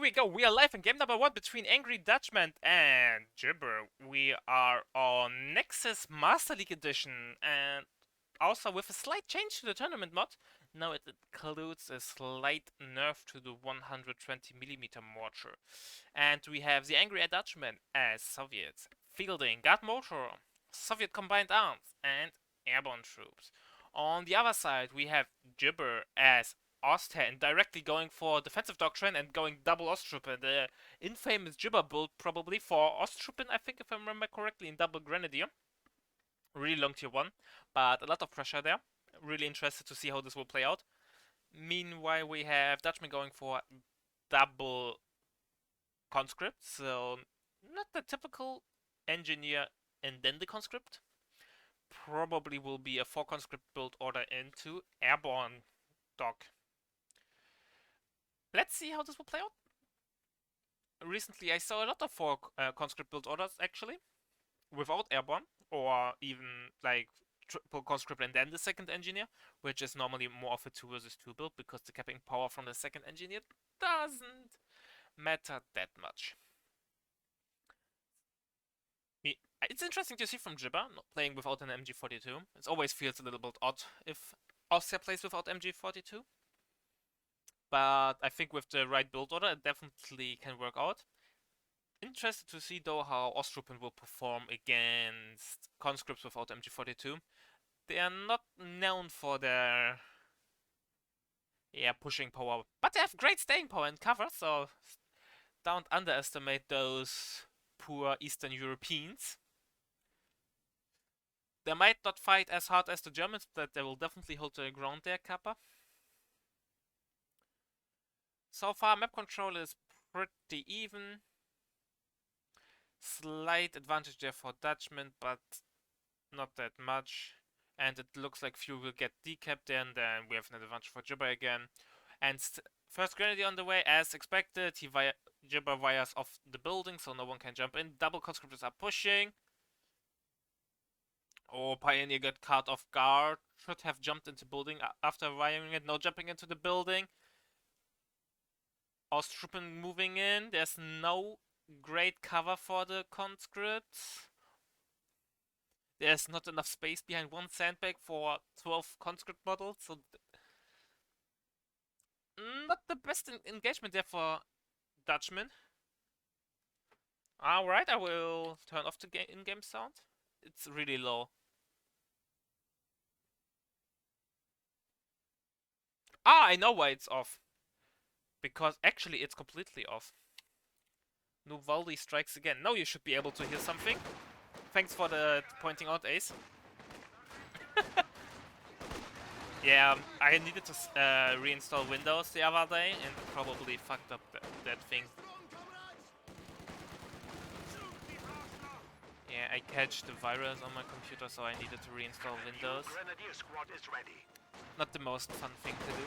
we go. We are live in game number 1 between Angry Dutchman and Jibbah. We are on Nexus Master League Edition and also with a slight change to the tournament mod. Now it includes a slight nerf to the 120mm mortar. And we have the Angry Dutchman as Soviets, fielding guard mortar, Soviet combined arms, and airborne troops. On the other side, we have Jibbah as Ost-10 directly going for defensive doctrine and going double Osttruppen. The infamous Jibbah build probably for Osttruppen, I think, if I remember correctly, in double Grenadier. Really long tier 1, but a lot of pressure there. Really interested to see how this will play out. Meanwhile, we have Dutchman going for double conscript, so not the typical engineer and then the conscript. Probably will be a 4 conscript build order into airborne dock. Let's see how this will play out. Recently I saw a lot of 4 conscript build orders actually, without airborne, or even like triple conscript and then the second engineer, which is normally more of a 2 versus 2 build because the capping power from the second engineer doesn't matter that much. It's interesting to see from Jibbah playing without an MG42. It always feels a little bit odd if Austria plays without MG42. But I think with the right build order, it definitely can work out. Interested to see though how Osttruppen will perform against conscripts without MG42. They are not known for their pushing power, but they have great staying power and cover, so don't underestimate those poor Eastern Europeans. They might not fight as hard as the Germans, but they will definitely hold their ground there, Kappa. So far, map control is pretty even. Slight advantage there for Dutchman, but not that much. And it looks like few will get decapped there, and then we have an advantage for Jibbah again. And first Grenadier on the way, as expected. Jibbah wires off the building, so no one can jump in. Double conscriptors are pushing. Oh, Pioneer got caught off guard. Should have jumped into building after wiring it. No jumping into the building. Osttruppen moving in. There's no great cover for the conscripts. There's not enough space behind one sandbag for 12 conscript models, so not the best engagement there for Dutchman. Alright, I will turn off the in-game sound. It's really low. I know why it's off. Because actually it's completely off. Nuvaldi strikes again. Now you should be able to hear something. Thanks for the pointing out, Ace. Yeah, I needed to reinstall Windows the other day and probably fucked up that thing. Yeah, I catched the virus on my computer, so I needed to reinstall Windows. Not the most fun thing to do.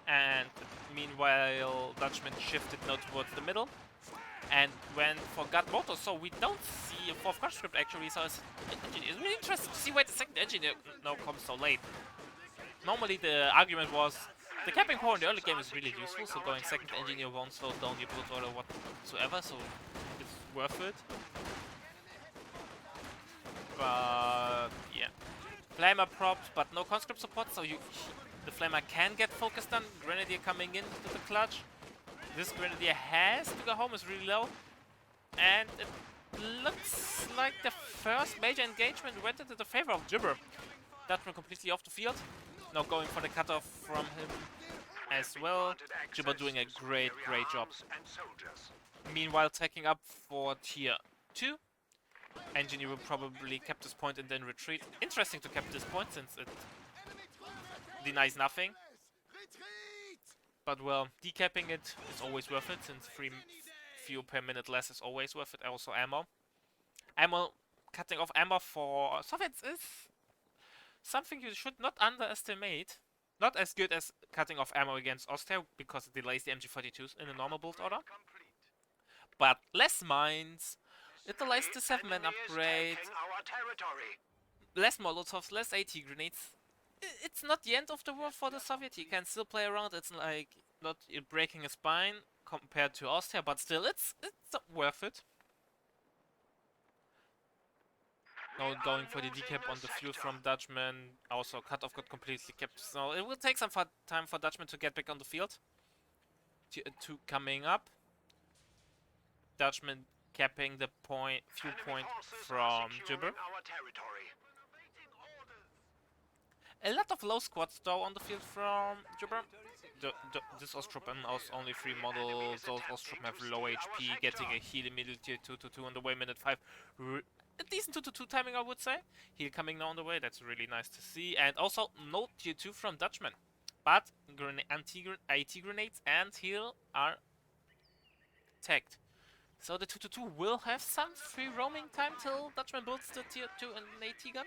And meanwhile, Dutchman shifted now towards the middle and went for guard mortar, so we don't see a 4th conscript actually, so it's really interesting to see why the second engineer now comes so late. Normally the argument was the capping power in the early game is really useful, so going second engineer won't slow down your build order whatsoever, so it's worth it. But yeah, Flamer propped, but no conscript support, so the Flamer can get focused on. Grenadier coming in to the clutch. This Grenadier has to go home, is really low. And it looks like the first major engagement went into the favor of Jibbah. Dutchman completely off the field. Now going for the cutoff from him as well. Jibbah doing a great job. Meanwhile, taking up for tier 2. Engineer will probably cap this point and then retreat. Interesting to cap this point since it denies nothing. But well, decapping it is always worth it since 3 fuel per minute less is always worth it. Also ammo. Cutting off ammo for Soviets is something you should not underestimate. Not as good as cutting off ammo against Austria because it delays the MG42s in a normal build order. But less mines. It delays the 7-man upgrade. Less Molotovs, less AT grenades. It's not the end of the world for the Soviet. You can still play around. It's like not breaking a spine. compared to Austria, but still, it's worth it. Now going for the decap on the fuel from Dutchman. Also, cutoff got completely kept. So it will take some time for Dutchman to get back on the field. Tier 2 coming up. Dutchman capping the fuel point from Jibbah. A lot of low squads though on the field from Jibbah. This Ostruppen has only 3 models. Those Ostruppen have low HP, getting a heal immediately 2-2 on the way, minute 5. A decent 2-2 timing, I would say. Heal coming now on the way, that's really nice to see. And also, no tier 2 from Dutchman. But IT grenades and heal are tagged. So the 2-2 will have some free roaming time till Dutchman builds the tier 2 and an AT gun.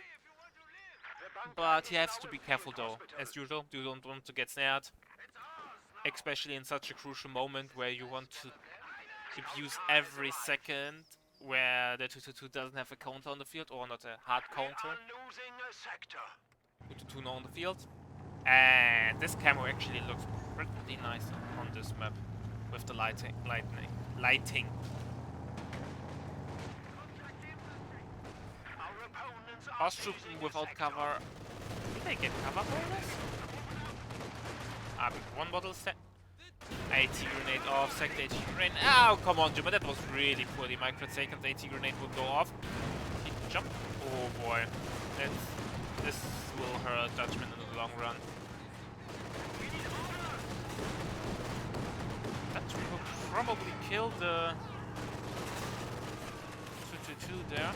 But he has to be careful though, as usual. You don't want to get snared. Especially in such a crucial moment where you want to abuse every second where the 2-2 doesn't have a counter on the field, or not a hard counter. 2-2 now on the field. And this camo actually looks pretty nice on this map with the lighting. Ostruppen without cover. Did they get cover for this? One bottle set. AT grenade off, second AT grenade. Oh, come on, Jibbah, that was really poor. The microsecond AT grenade would go off. He jumped. Oh boy. This will hurt Dutchman in the long run. Dutchman will probably kill the 2-2 there.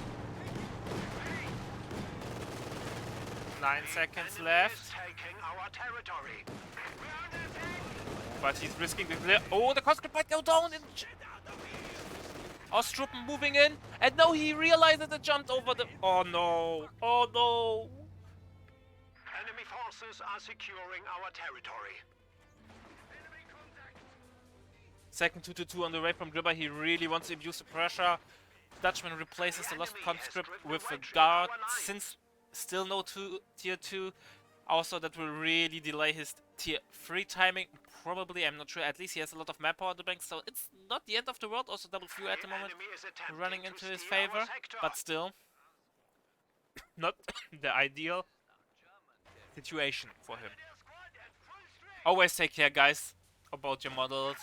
9 seconds left. But he's risking the clear. Oh, the conscript might go down. Ostruppen moving in. And now he realizes it jumped over the... Oh no. Oh no. Enemy forces are securing our territory. Second 2-2 on the way from Jibbah. He really wants to abuse the pressure. Dutchman replaces the lost conscript with a guard. Since still no tier 2. Also, that will really delay his tier 3 timing. Probably, I'm not sure. At least he has a lot of map power at the bank, so it's not the end of the world. Also, double few at the moment running into his favor, but still not the ideal situation for him. Always take care, guys, about your models.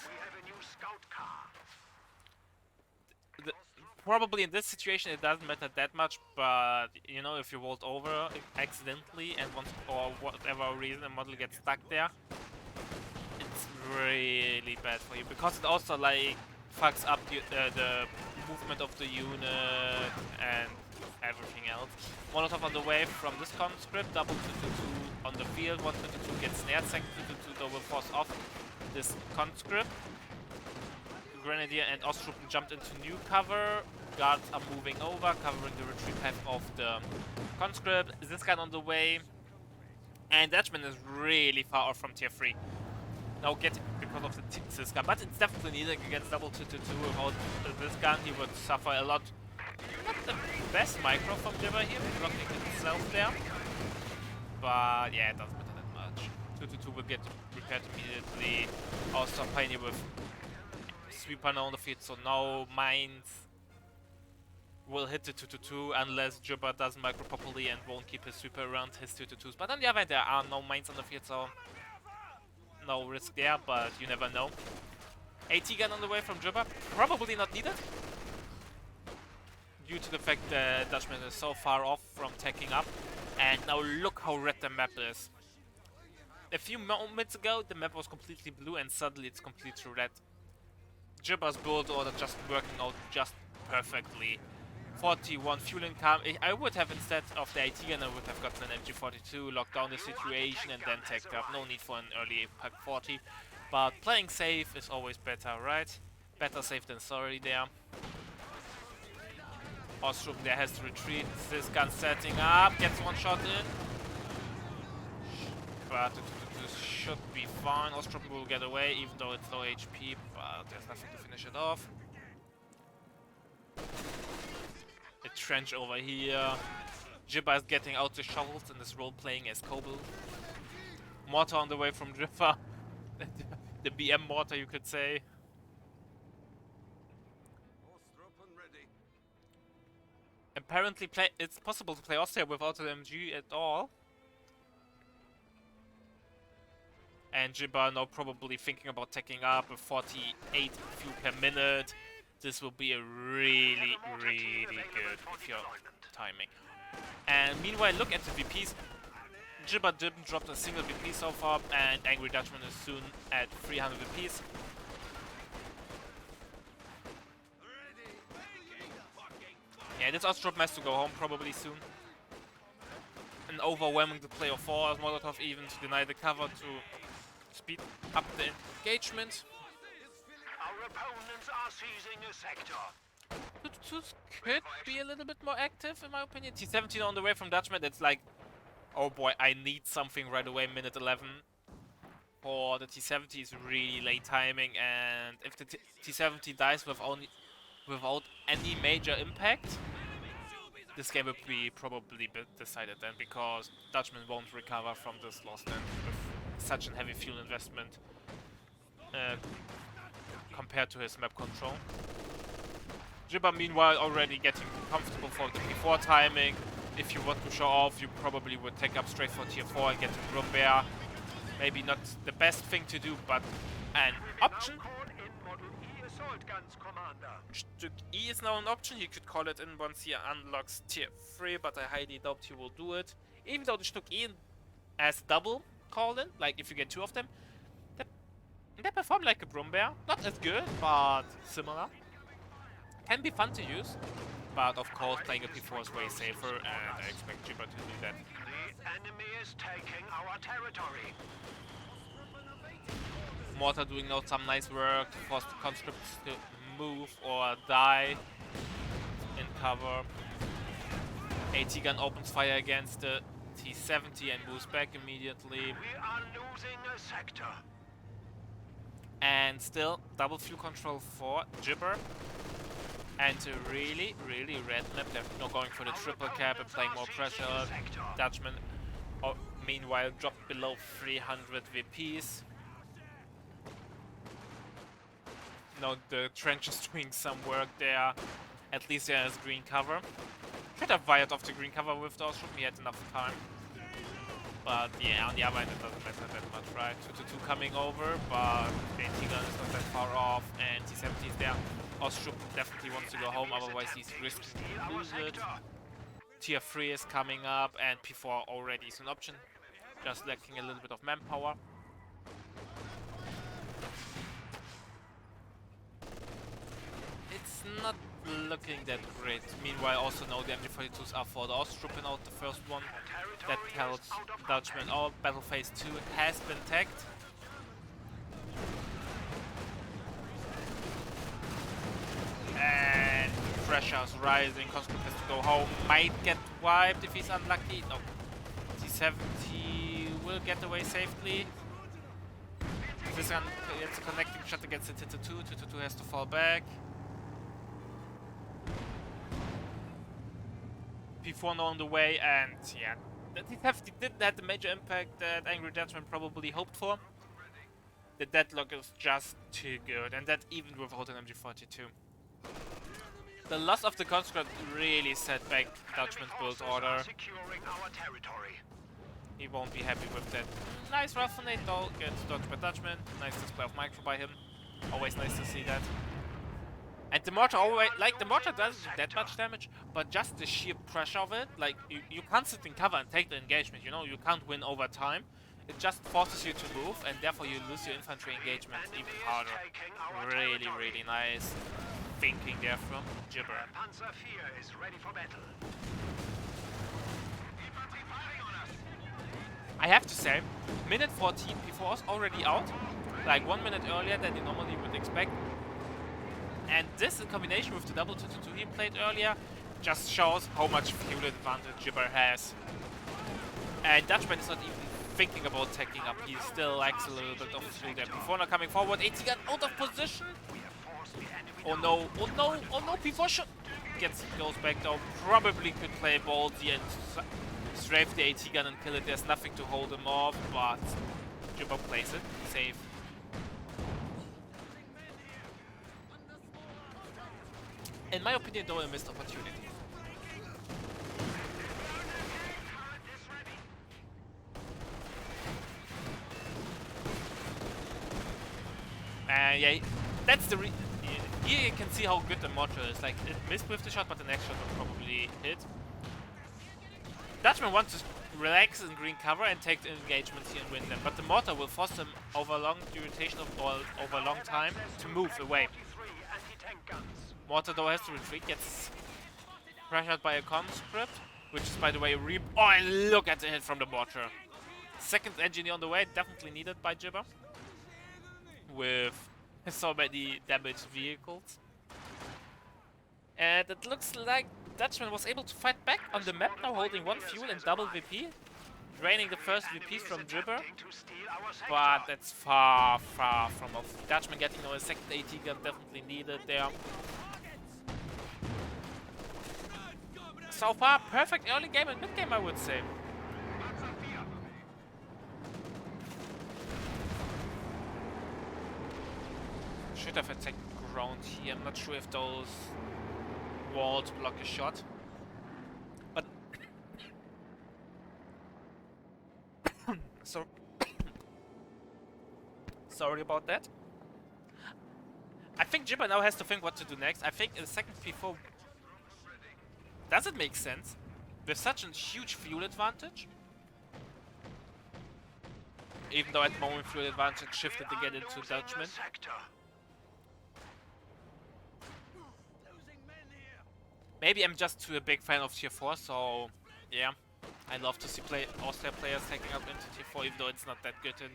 Probably in this situation it doesn't matter that much, but you know, if you rolled over accidentally and for whatever reason a model gets stuck there, it's really bad for you, because it also like fucks up the movement of the unit and everything else. Molotov on the way from this conscript, double 2-2 on the field, 1-2 gets snared, second 2-2 though will force off this conscript. Grenadier and Ostruppen jumped into new cover. Guards are moving over, covering the retreat path of the conscript. This guy on the way. And Dutchman is really far off from tier 3. Now because of this gun, but it's definitely needed against double 2-2. Without this gun he would suffer a lot. Not the best micro from Jibbah here, blocking itself there. But yeah, it doesn't matter that much. 2-2 will get repaired immediately. Also Pioneer with sweeper now on the field, so no mines will hit the 2-2 unless Jibbah doesn't micro properly and won't keep his sweeper around his 2-2s. But on the other hand, there are no mines on the field, so no risk there, but you never know. AT gun on the way from Jibbah, probably not needed, due to the fact that Dutchman is so far off from taking up. And now look how red the map is. A few moments ago the map was completely blue and suddenly it's completely red. Jibbah's build order just working out just perfectly. 41 fuel income. I would have, instead of the AT gun, I would have gotten an MG42, locked down the situation and then tagged up. No need for an early pack 40. But playing safe is always better, right? Better safe than sorry there. Ostruppen there has to retreat. This gun setting up, gets one shot in. But this should be fine. Ostruppen will get away, even though it's low HP, but there's nothing to finish it off. A trench over here. Jibbah is getting out the shovels and is role playing as Kobold. Mortar on the way from Jibbah. The BM mortar, you could say. apparently it's possible to play Austria without an MG at all. And Jibbah now probably thinking about taking up a 48 fuel per minute. This will be a really, really good if you're timing. And meanwhile, look at the VPs. Jibbah didn't drop a single VP so far, and Angry Dutchman is soon at 300 VPs. Yeah, this Ostrop has to go home probably soon. And overwhelming the play of 4 as Molotov even to deny the cover to speed up the engagement. Our opponents are seizing a sector. Tutus could be a little bit more active in my opinion. T17 on the way from Dutchman, it's like, oh boy, I need something right away, minute 11. For the T70 is really late timing, and if the T70 dies without any major impact, this game will be probably decided then, because Dutchman won't recover from this loss then with such a heavy fuel investment compared to his map control. Jibbah meanwhile already getting comfortable for the P4 timing. If you want to show off, you probably would take up straight for tier 4 and get to Brumbear. Maybe not the best thing to do, but an option. Stück E is now an option. You could call it in once he unlocks tier 3, but I highly doubt he will do it. Even though the Stück E as double call in, like if you get 2 of them, they perform like a Brumbear. Not as good, but similar. Can be fun to use, but of course playing a P4 is way safer, and I expect Jibbah to do that. The enemy is taking our territory. Mortar doing now some nice work to force the conscripts to move or die in cover. AT gun opens fire against the T70 and moves back immediately. We are losing a sector. And still double fuel control for Jibbah. And a really, really red map. They're now going for the triple cap and playing more pressure. Dutchman, meanwhile, dropped below 300 VPs. Now the trench is doing some work there. At least there is green cover. Should have fired off the green cover with those. He had enough time. But yeah, on the other hand, it doesn't matter that much, right? 2-2 coming over, but the AT-gun is not that far off, and T70 is there. Ostrup definitely wants to go home, otherwise he's risking to lose it. Tier 3 is coming up, and P4 already is an option. Just lacking a little bit of manpower. It's not looking that great. Meanwhile, also now the MG42s are for the Ostrup out the first one. That tells Dutchman, oh, battle phase 2 has been tagged. And the pressure is rising. Conscript has to go home. Might get wiped if he's unlucky. No. T70 will get away safely. This one gets a connecting shot against the T2. T2 has to fall back. P4 now on the way, and yeah, the T70 didn't have the major impact that Angry Dutchman probably hoped for. The deadlock is just too good, and that even without an MG42. The loss of the conscript really set back Dutchman's build order. He won't be happy with that. Nice Raffinate though, gets dodged by Dutchman. Nice display of micro by him. Always nice to see that. And the mortar always, like, the mortar doesn't do that much damage, but just the sheer pressure of it, like, you can't sit in cover and take the engagement, you know, you can't win over time. It just forces you to move, and therefore you lose your infantry engagement even harder. Really, really nice thinking there from Jibbah. Panzer IV is ready for battle. I have to say, minute 14, P4 is already out, like 1 minute earlier than you normally would expect. And this, in combination with the double 2-2 he played earlier, just shows how much fuel advantage Jibbah has. And Dutchman is not even thinking about taking up. He still lacks a little bit of fuel there. P4 now coming forward. AT gun out of position. Oh no! Oh no! Oh no! P4 shot goes back though. Probably could play ballsy and strafe the AT gun and kill it. There's nothing to hold him off, but Jibbah plays it safe. In my opinion, though, a missed opportunity. And yeah, that's the here you can see how good the mortar is. Like, it missed with the shot, but the next shot will probably hit. Dutchman wants to relax in green cover and take the engagements here and win them, but the mortar will force them over long duration of or over a long time to move away. Mortar though has to retreat, gets pressured by a conscript, which is by the way oh, and look at the hit from the mortar. Second engineer on the way, definitely needed by Jibbah, with so many damaged vehicles. And it looks like Dutchman was able to fight back on the map now, holding one fuel and double VP, draining the first VPs from Jibbah. But that's far from off. Dutchman getting a second AT gun definitely needed there. So far, perfect early game and mid game, I would say. Should have attacked ground here. I'm not sure if those walls block a shot. But so sorry about that. I think Jibbah now has to think what to do next. I think in the second P4, does it make sense with such a huge fuel advantage? Even though at the moment fuel advantage shifted again into Dutchman. Maybe I'm just too a big fan of tier 4, so yeah. I love to see Austria players taking up into tier 4, even though it's not that good in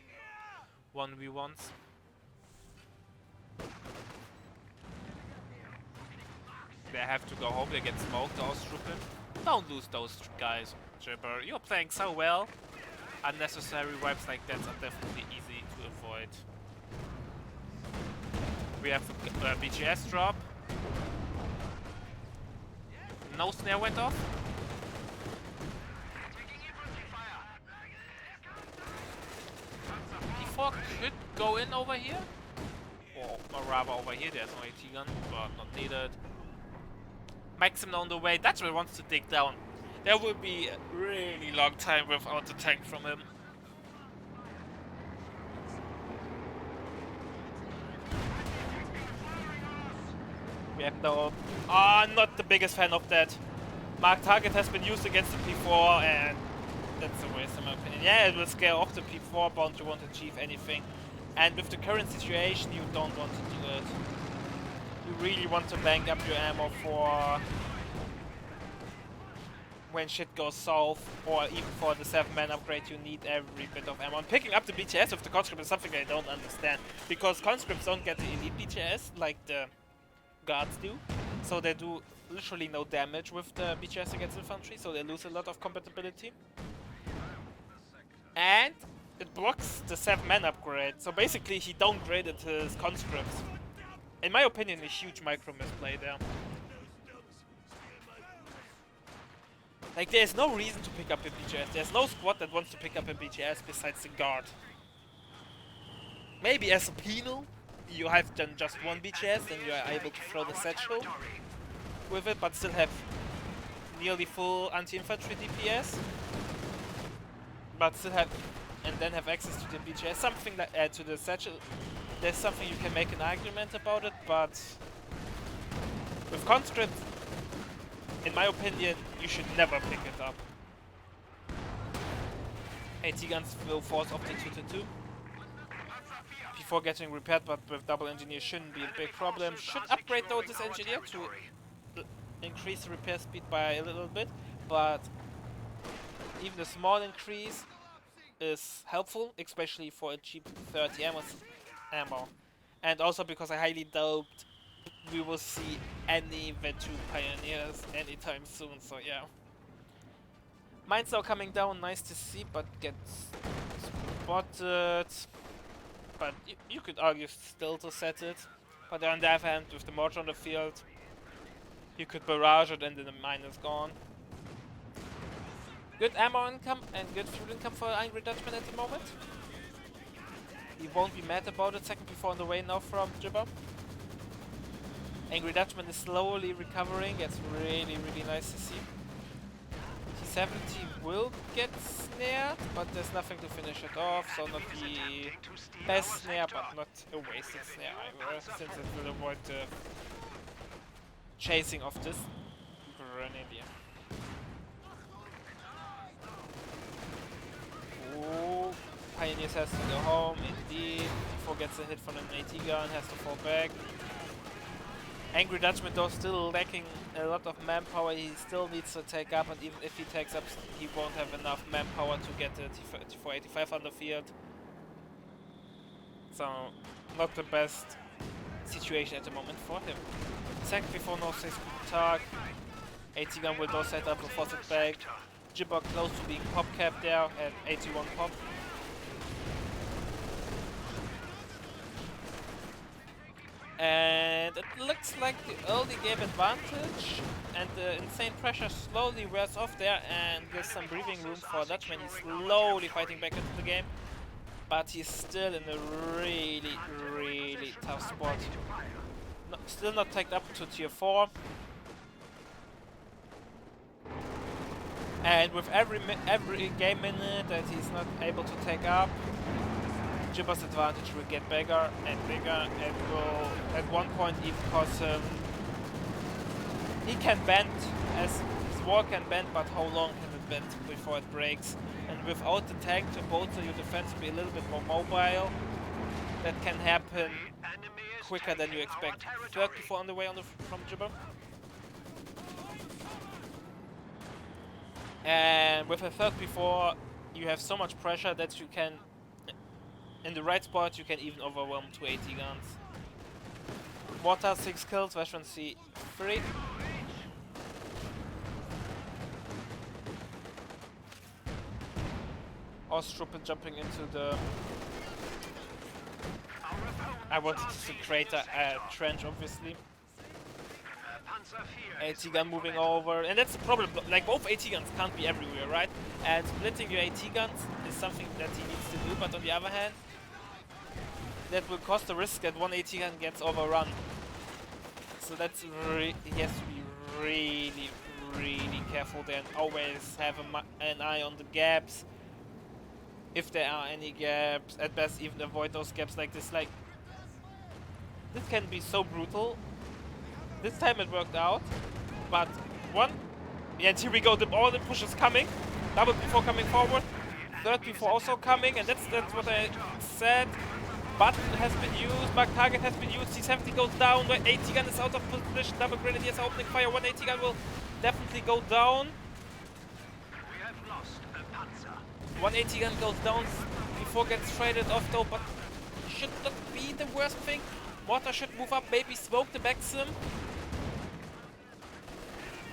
1v1s. They have to go home, they get smoked, Austruppen. Don't lose those guys, Jibbah. You're playing so well. Unnecessary wipes like that are definitely easy to avoid. We have a BGS drop. No snare went off. P4 could go in over here. Or rather over here, there's no AT gun, but not needed. Maxim on the way, Dutchman wants to dig down. There will be a really long time without a tank from him. We have no... not the biggest fan of that. Mark target has been used against the P4 and that's a waste in my opinion. Yeah, it will scare off the P4, bound you won't achieve anything. And with the current situation, you don't want to do it. You really want to bank up your ammo for when shit goes south, or even for the 7-man upgrade you need every bit of ammo. And picking up the BTS with the conscript is something I don't understand, because conscripts don't get the elite BTS like the guards do, so they do literally no damage with the BTS against infantry, so they lose a lot of compatibility. And it blocks the 7-man upgrade, so basically he downgraded his conscripts. In my opinion, a huge micro misplay there. Like, there's no reason to pick up a BGS. There's no squad that wants to pick up a BGS besides the guard. Maybe as a penal, you have done just one BGS and you are able to throw the satchel with it, but still have nearly full anti-infantry DPS. But still have, and then have access to the BGS. Something like to the satchel. There's something you can make an argument about it, but with conscript, in my opinion, you should never pick it up. AT guns will force off the 2-2. Before getting repaired, but with double engineer shouldn't be a big problem. Should upgrade though this engineer to increase the repair speed by a little bit, but even a small increase is helpful, especially for a cheap 30 ammo. And also because I highly doubt we will see any V2 pioneers anytime soon, so yeah. Mines are coming down, nice to see, but gets spotted. But you could argue still to set it. But on the other hand, with the mortar on the field, you could barrage it and then the mine is gone. Good ammo income and good fuel income for Angry Dutchman at the moment. He won't be mad about it. Second P4 on the way now from Jibbah. Angry Dutchman is slowly recovering. It's really, really nice to see. He's T70 will get snared, but there's nothing to finish it off, so not the best snare, but not a wasted snare either, since it will avoid the chasing of this Grenadier. Ooh, Pioneers has to go home, indeed. Before gets a hit from an AT gun, has to fall back. Angry Dutchman though still lacking a lot of manpower, he still needs to take up, and even if he takes up, he won't have enough manpower to get the T485 on the field. So, not the best situation at the moment for him. Second before no 6 tag. AT gun will though set up and force it back. Jibbah close to being pop capped there at 81 pop. And it looks like the early game advantage and the insane pressure slowly wears off there and gives some breathing room for Dutchman. He's slowly fighting back into the game, but he's still in a really tough spot. No, still not tagged up to tier 4. And with every game minute that he's not able to take up, Jibbah's advantage will get bigger and bigger, and will at one point even cause him... He can bend, as his wall can bend, but how long can it bend before it breaks? And without the tank to bolster your defense to be a little bit more mobile, that can happen quicker than you expect. 34 on the way from Jibbah. And with a 34, you have so much pressure that you can... In the right spot, you can even overwhelm 280 guns. Water 6 kills, Veterancy 3. Ostruppel jumping into the... I wanted to create a trench, obviously. AT gun moving over, and that's the problem. Like, both AT guns can't be everywhere, right? And splitting your AT guns is something that he needs to do, but on the other hand, that will cost the risk that one AT gun gets overrun. So that's he has to be really careful there and always have an eye on the gaps. If there are any gaps, at best even avoid those gaps like this. Like, this can be so brutal. This time it worked out, but yeah, and here we go, all the push is coming. Double P4 coming forward, third P4 also coming, and that's what I said. Button has been used, mark target has been used, T70 goes down, AT gun is out of position, double grenadiers are opening fire, one AT gun will definitely go down. One AT gun goes down, P4 gets traded off though, but should not be the worst thing. Mortar should move up, maybe smoke the Maxim.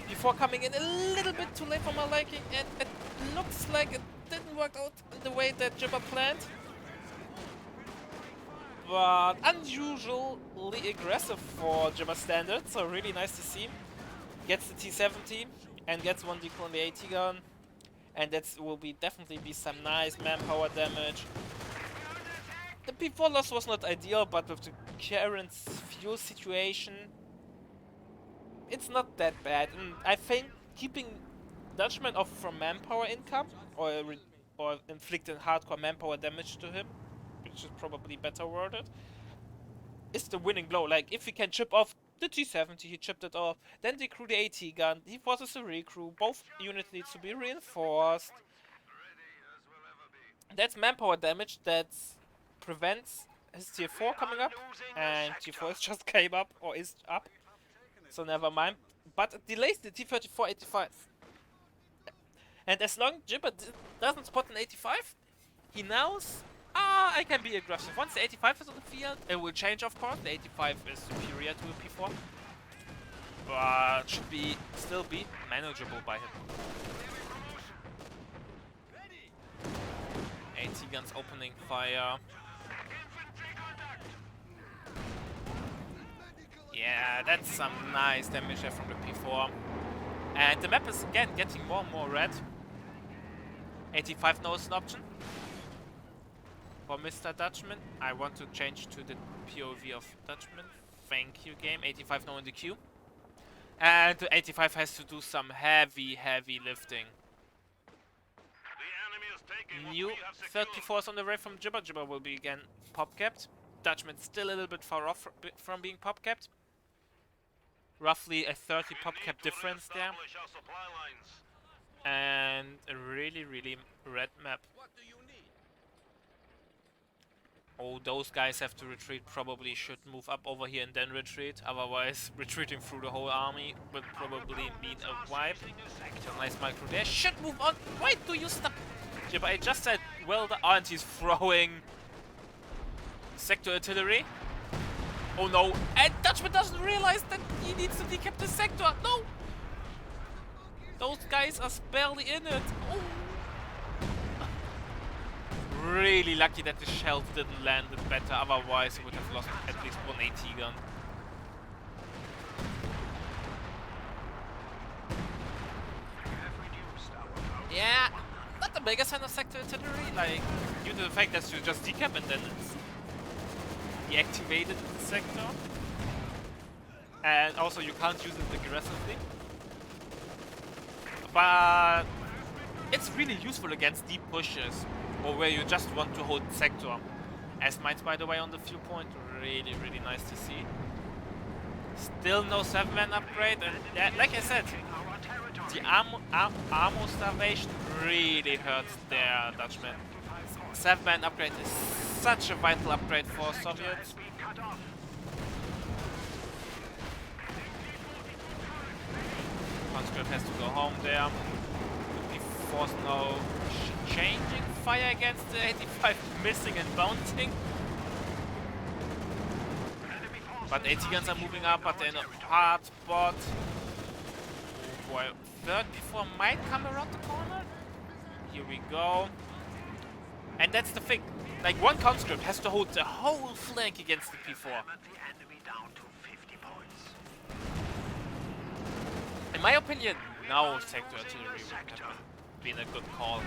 Before coming in a little bit too late for my liking, and it looks like it didn't work out in the way that Jibbah planned. But unusually aggressive for Jibbah standards, so really nice to see. Gets the T70 and gets one decoy on the AT gun, and that will definitely be some nice manpower damage. The P4 loss was not ideal, but with the current fuel situation, it's not that bad. And I think keeping Dutchman off from manpower income, or inflicting hardcore manpower damage to him, which is probably better worded, is the winning blow. Like, if he can chip off the T70, he chipped it off, then decrew the AT gun, he forces a recrew, both units need to be reinforced. That's manpower damage that prevents his tier 4 coming up, and tier 4 just came up, or is up, so never mind. But it delays the T34-85. And as long Jibbah doesn't spot an 85, he knows, I can be aggressive. Once the 85 is on the field, it will change of course, the 85 is superior to the P4, but should still be manageable by him. AT guns opening fire. Yeah, that's some nice damage there from the P4. And the map is again getting more and more red. 85 now is an option for Mr. Dutchman. I want to change to the POV of Dutchman. Thank you, game. 85 now in the queue. And the 85 has to do some heavy lifting enemy is taking what New we have third secured. P4 is on the way from Jibbah. Jibbah will be again pop capped. Dutchman still a little bit far off from being pop capped. Roughly a 30 pop cap difference there. Our supply lines. And a really, really red map. What do you need? Oh, those guys have to retreat. Probably should move up over here and then retreat. Otherwise, retreating through the whole army will probably mean a wipe. So nice micro there. Should move on. Why do you stop? Jibbah, I just said, well done. Oh, and he's throwing sector artillery. Oh no. And Dutchman doesn't realize that he needs to decap the sector. No. Those guys are barely in it. Oh. Really lucky that the shells didn't land it better, otherwise he would have lost at least one AT gun. Yeah, not the biggest fan of sector artillery, like, due to the fact that you just decap and then it's deactivated in the sector. And also you can't use it aggressively. But it's really useful against deep pushes, or where you just want to hold sector. As mines, by the way, on the fuel point, really, really nice to see. Still no 7-man upgrade, and like I said, the ammo starvation really hurts their Dutchman. 7-man upgrade is such a vital upgrade for Soviets. Conscript has to go home there. Force now changing fire against the 85, missing and bouncing. But AT guns are moving up, but they're in a hard spot. Oh boy, third P4 might come around the corner. Here we go. And that's the thing. Like, one conscript has to hold the whole flank against the P4. In my opinion, now sector artillery would have been a good call.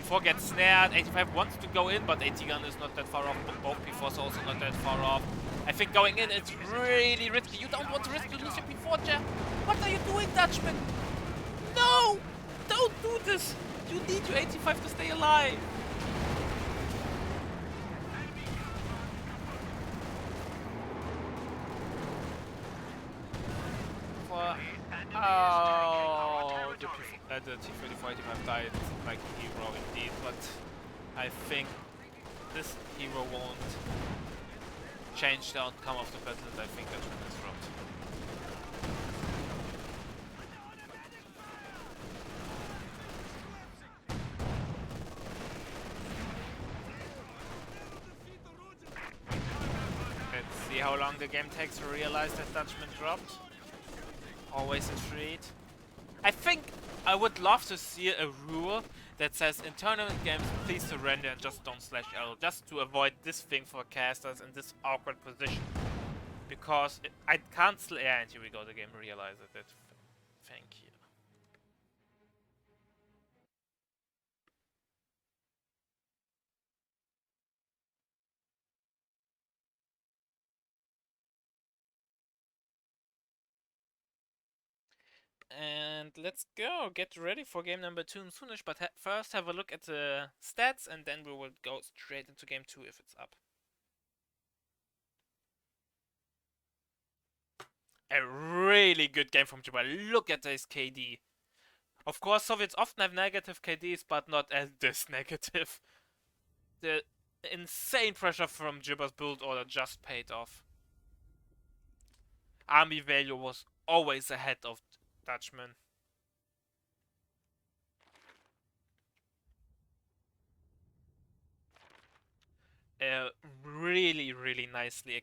P4 gets snared, 85 wants to go in, but AT gun is not that far off. Both P4s are also not that far off. I think going in it's really risky. You don't want to risk to lose your P4, Jeff. What are you doing, Dutchman? No! Don't do this! You need your 85 to stay alive. Oh, the T-34 85 died like a hero indeed, but I think this hero won't change the outcome of the battle, and I think Dutchman is dropped. Let's see how long the game takes to realize that Dutchman dropped. Always a treat. I think I would love to see a rule that says in tournament games, please surrender and just don't /L, just to avoid this thing for casters in this awkward position. Because I can't yeah, and here we go, the game realized it. Thank you. And let's go, get ready for game number 2 soonish, but first have a look at the stats and then we will go straight into game 2 if it's up. A really good game from Jibbah. Look at this KD. Of course, Soviets often have negative KDs, but not as this negative. The insane pressure from Jibbah's build order just paid off. Army value was always ahead of Dutchman. Really, really nicely